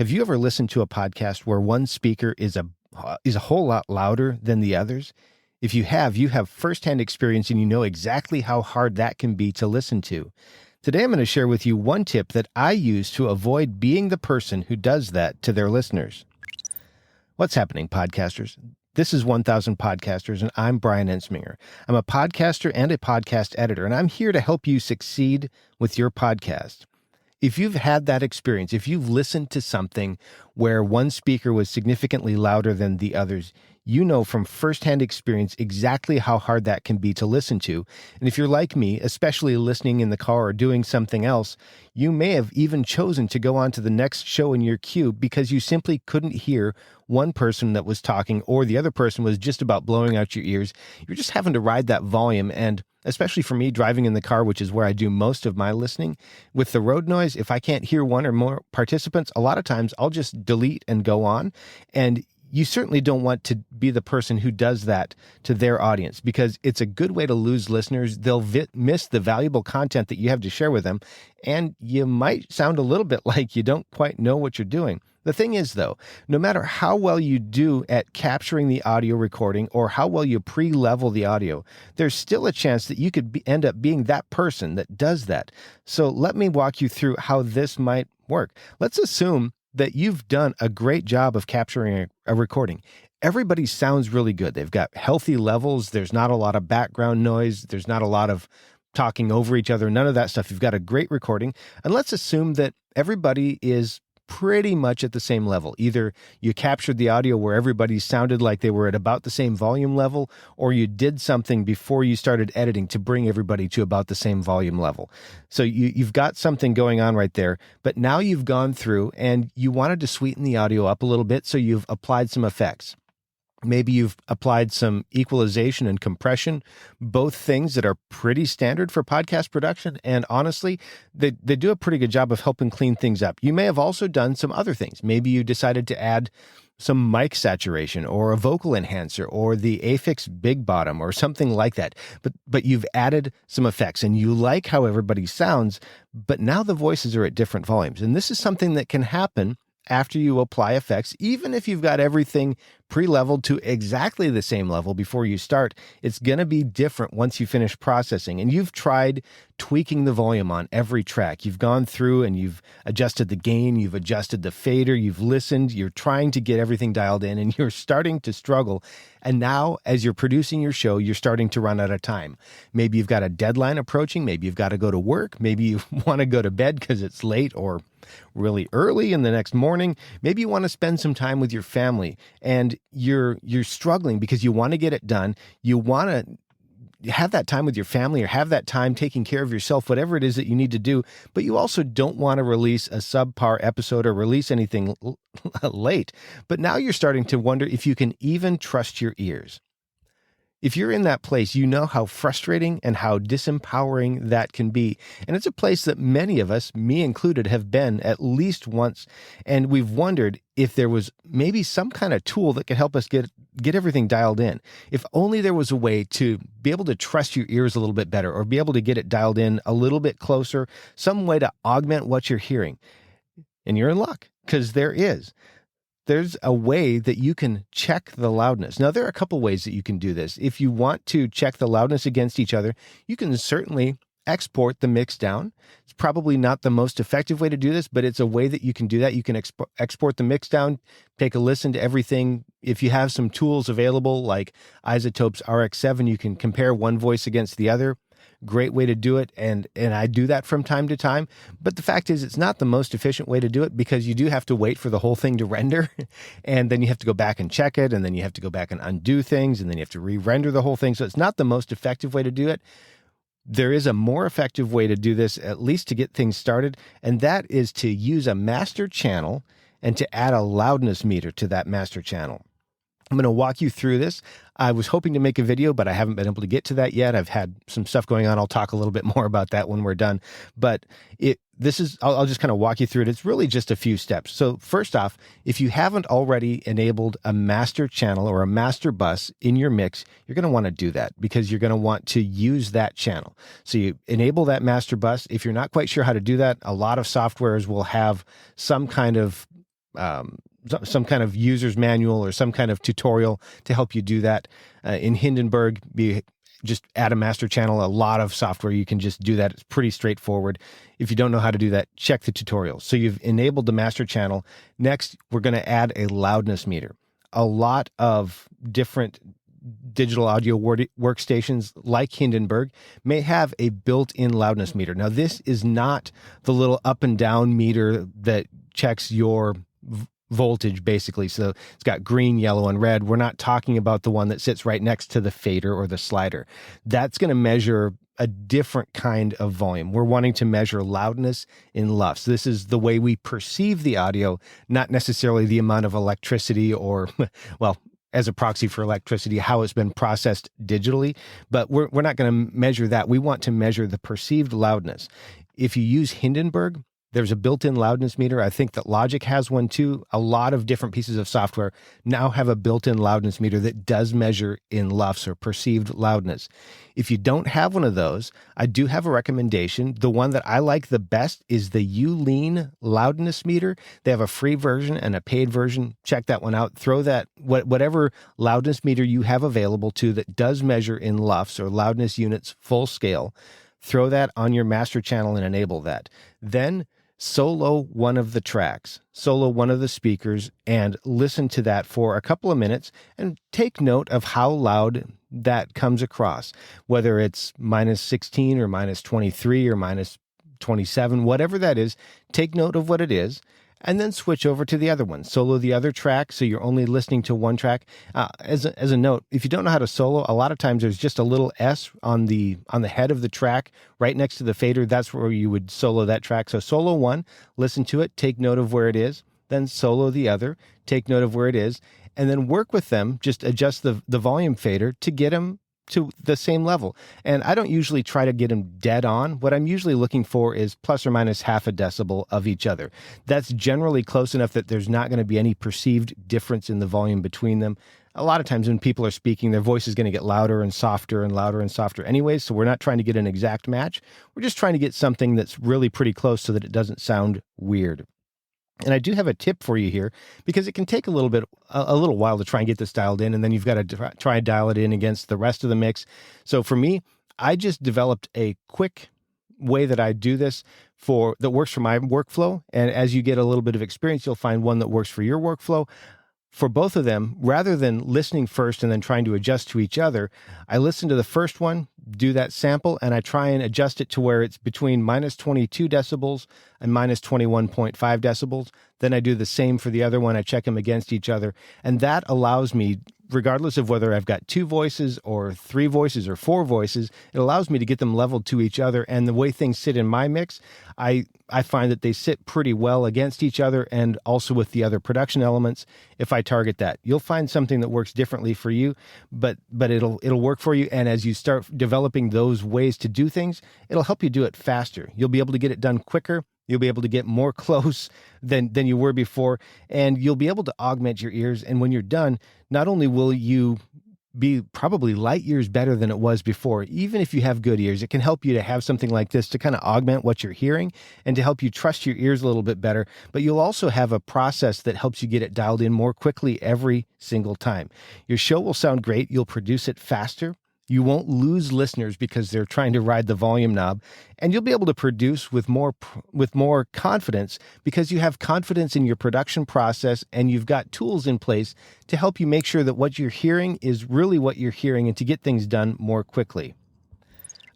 Have you ever listened to a podcast where one speaker is a whole lot louder than the others? If you have firsthand experience and you know exactly how hard that can be to listen to. Today I'm going to share with you one tip that I use to avoid being the person who does that to their listeners. What's happening, podcasters? This is 1000 Podcasters, and I'm Brian Ensminger. I'm a podcaster and a podcast editor, and I'm here to help you succeed with your podcast. If you've had that experience, if you've listened to something where one speaker was significantly louder than the others, you know from firsthand experience exactly how hard that can be to listen to. And if you're like me, especially listening in the car or doing something else, you may have even chosen to go on to the next show in your queue because you simply couldn't hear one person that was talking or the other person was just about blowing out your ears. You're just having to ride that volume. And especially for me, driving in the car, which is where I do most of my listening, with the road noise, if I can't hear one or more participants, a lot of times I'll just delete and go on. And you certainly don't want to be the person who does that to their audience because it's a good way to lose listeners. They'll miss the valuable content that you have to share with them, and you might sound a little bit like you don't quite know what you're doing. The thing is, though, no matter how well you do at capturing the audio recording or how well you pre-level the audio, there's still a chance that you could end up being that person that does that. So let me walk you through how this might work. Let's assume that you've done a great job of capturing a recording. Everybody sounds really good. They've got healthy levels. There's not a lot of background noise. There's not a lot of talking over each other. None of that stuff. You've got a great recording. And let's assume that everybody is pretty much at the same level. Either you captured the audio where everybody sounded like they were at about the same volume level, or you did something before you started editing to bring everybody to about the same volume level. So you've got something going on right there, but now you've gone through and you wanted to sweeten the audio up a little bit, so you've applied some effects. Maybe you've applied some equalization and compression, both things that are pretty standard for podcast production. And honestly, they do a pretty good job of helping clean things up. You may have also done some other things. Maybe you decided to add some mic saturation or a vocal enhancer or the Affix Big Bottom or something like that. But you've added some effects and you like how everybody sounds, but now the voices are at different volumes. And this is something that can happen after you apply effects, even if you've got everything pre-leveled to exactly the same level before you start, it's going to be different once you finish processing. And you've tried tweaking the volume on every track. You've gone through and you've adjusted the gain, you've adjusted the fader, you've listened, you're trying to get everything dialed in, and you're starting to struggle. And now, as you're producing your show, you're starting to run out of time. Maybe you've got a deadline approaching, maybe you've got to go to work, maybe you want to go to bed because it's late or really early in the next morning. Maybe you want to spend some time with your family and you're struggling because you want to get it done. You want to have that time with your family or have that time taking care of yourself, whatever it is that you need to do. But you also don't want to release a subpar episode or release anything late. But now you're starting to wonder if you can even trust your ears. If you're in that place, you know how frustrating and how disempowering that can be. And it's a place that many of us, me included, have been at least once. And we've wondered if there was maybe some kind of tool that could help us get everything dialed in. If only there was a way to be able to trust your ears a little bit better or be able to get it dialed in a little bit closer, some way to augment what you're hearing. And you're in luck, because there is. There's a way that you can check the loudness. Now, there are a couple ways that you can do this. If you want to check the loudness against each other, you can certainly export the mix down. It's probably not the most effective way to do this, but it's a way that you can do that. You can export the mix down, take a listen to everything. If you have some tools available like Isotope's RX7, you can compare one voice against the other. Great way to do it, and I do that from time to time. But the fact is, it's not the most efficient way to do it because you do have to wait for the whole thing to render, and then you have to go back and check it, and then you have to go back and undo things, and then you have to re-render the whole thing. So it's not the most effective way to do it. There is a more effective way to do this, at least to get things started, and that is to use a master channel and to add a loudness meter to that master channel. I'm going to walk you through this. I was hoping to make a video, but I haven't been able to get to that yet. I've had some stuff going on. I'll talk a little bit more about that when we're done. But I'll just kind of walk you through it. It's really just a few steps. So first off, if you haven't already enabled a master channel or a master bus in your mix, you're going to want to do that because you're going to want to use that channel. So you enable that master bus. If you're not quite sure how to do that, a lot of softwares will have some kind of some kind of user's manual or some kind of tutorial to help you do that. In Hindenburg, just add a master channel. A lot of software you can just do that. It's pretty straightforward. If you don't know how to do that, check the tutorial. So you've enabled the master channel. Next, we're going to add a loudness meter. A lot of different digital audio workstations like Hindenburg may have a built-in loudness meter. Now, this is not the little up and down meter that checks your voltage, basically. So it's got green, yellow, and red. We're not talking about the one that sits right next to the fader or the slider. That's going to measure a different kind of volume. We're wanting to measure loudness in LUFS. This is the way we perceive the audio, not necessarily the amount of electricity or, well, as a proxy for electricity, how it's been processed digitally. But we're not going to measure that. We want to measure the perceived loudness. If you use Hindenburg, there's a built-in loudness meter. I think that Logic has one too. A lot of different pieces of software now have a built-in loudness meter that does measure in LUFS or perceived loudness. If you don't have one of those, I do have a recommendation. The one that I like the best is the Ulean loudness meter. They have a free version and a paid version. Check that one out. Throw that, whatever loudness meter you have available to that does measure in LUFS or loudness units full scale, throw that on your master channel and enable that. Then solo one of the tracks, solo one of the speakers, and listen to that for a couple of minutes and take note of how loud that comes across, whether it's -16 or -23 or -27, whatever that is. Take note of what it is, and then switch over to the other one. Solo the other track, so you're only listening to one track. As a note, if you don't know how to solo, a lot of times there's just a little S on the head of the track right next to the fader. That's where you would solo that track. So solo one, listen to it, take note of where it is, then solo the other, take note of where it is, and then work with them. Just adjust the volume fader to get them to the same level. And I don't usually try to get them dead on. What I'm usually looking for is plus or minus half a decibel of each other. That's generally close enough that there's not going to be any perceived difference in the volume between them. A lot of times when people are speaking, their voice is going to get louder and softer and louder and softer anyways, so we're not trying to get an exact match. We're just trying to get something that's really pretty close so that it doesn't sound weird. And I do have a tip for you here, because it can take a little while to try and get this dialed in, and then you've got to try and dial it in against the rest of the mix. So for me, I just developed a quick way that I do this that works for my workflow. And as you get a little bit of experience, you'll find one that works for your workflow. For both of them, rather than listening first and then trying to adjust to each other, I listen to the first one, do that sample, and I try and adjust it to where it's between -22 decibels and -21.5 decibels. Then I do the same for the other one. I check them against each other. And that allows me, regardless of whether I've got 2 voices or 3 voices or 4 voices, it allows me to get them leveled to each other. And the way things sit in my mix, I find that they sit pretty well against each other and also with the other production elements if I target that. You'll find something that works differently for you, but it'll work for you. And as you start developing those ways to do things, it'll help you do it faster. You'll be able to get it done quicker. You'll be able to get more close than you were before, and you'll be able to augment your ears. And when you're done, not only will you be probably light years better than it was before, even if you have good ears, it can help you to have something like this to kind of augment what you're hearing and to help you trust your ears a little bit better. But you'll also have a process that helps you get it dialed in more quickly every single time. Your show will sound great. You'll produce it faster. You won't lose listeners because they're trying to ride the volume knob, and you'll be able to produce with more confidence because you have confidence in your production process and you've got tools in place to help you make sure that what you're hearing is really what you're hearing and to get things done more quickly.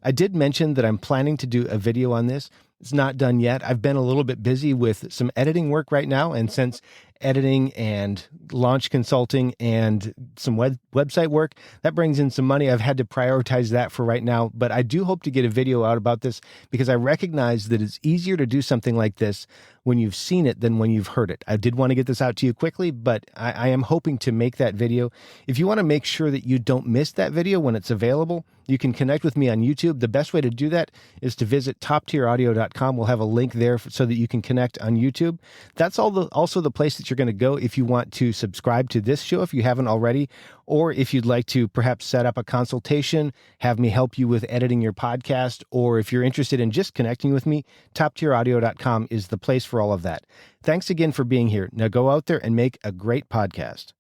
I did mention that I'm planning to do a video on this. It's not done yet. I've been a little bit busy with some editing work right now, and since editing and launch consulting and some website work, that brings in some money. I've had to prioritize that for right now, but I do hope to get a video out about this because I recognize that it's easier to do something like this when you've seen it than when you've heard it. I did want to get this out to you quickly, but I am hoping to make that video. If you want to make sure that you don't miss that video when it's available, you can connect with me on YouTube. The best way to do that is to visit toptieraudio.com. We'll have a link there so that you can connect on YouTube. That's also the place that that you're going to go if you want to subscribe to this show if you haven't already, or if you'd like to perhaps set up a consultation, have me help you with editing your podcast, or if you're interested in just connecting with me, toptieraudio.com is the place for all of that. Thanks again for being here. Now go out there and make a great podcast.